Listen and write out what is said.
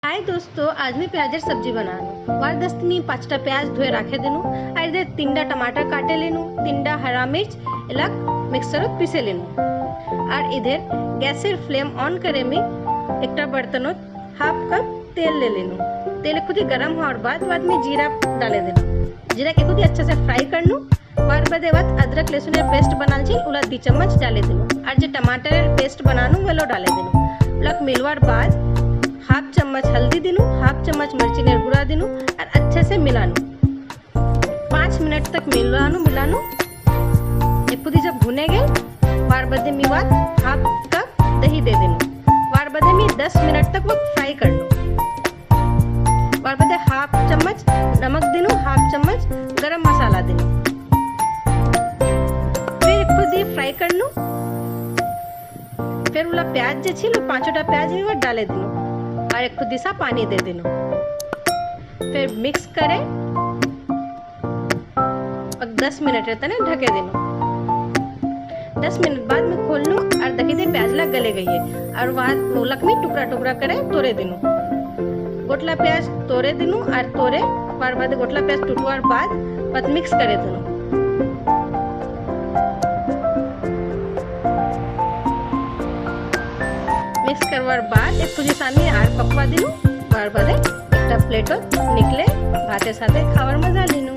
हाय दोस्तों, आज मैं प्याजर सब्जी बनानु। वार दस्तनी 5टा प्याज धोए राखे देनु और इधर 3डा टमाटर काटे लेनु, 3डा हरा मिर्च एलाक मिक्सरत पीसे लेनु और इधर गैसेर फ्लेम ऑन करे में एकटा बर्तनत हाफ कप तेल ले लेनु। तेल खुद ही गरम होवार बाद में जीरा डाले देनु। जीरा के खुद ही अच्छा से फ्राई करनु। वार बादे बाद अदरक लहसुनेर पेस्ट बनाल छी उला 2 चम्मच डाले देनु और जे टमाटरेर पेस्ट बनानु वेलो डाले देनु। उलाक मिलवार बाद हाफ चम्मच हल्दी दिनु, हाफ चम्मच मरचीनेर गुड़ा दिनु और अच्छे से मिलानु। 5 मिनट तक मिलानु। ये खुद ही जब भुने गए वार बदे में बाद हाफ कप दही दे देनु। वार बदे में 10 मिनट तक वो फ्राई करनु। वार बदे हाफ चम्मच नमक दिनु, हाफ चम्मच गरम मसाला दिनु। फिर खुद ही फ्राई करनु। फिर उला प्याज जे छिलो 5टा प्याज ही वो डाले दिनु और एक खुद सा पानी दे देनु। फिर मिक्स करे और 10 मिनट रहता ना ढके देनु। 10 मिनट बाद में खोलनु और देखी दे प्याज ला गले गई है और वहाँ मोलक में टुकड़ा टुकड़ा करे तोड़े देनु। गोटला प्याज तोड़े देनु और तोड़े बार बाद गोटला प्याज टूटवार बाद मिक्स करे देनु। मिक्स करवार बाद एक खुजी सामी आर पकवा दिनु। बार बादे एकटा प्लेटत निकले भातेर साथे खावार मजा लिनु।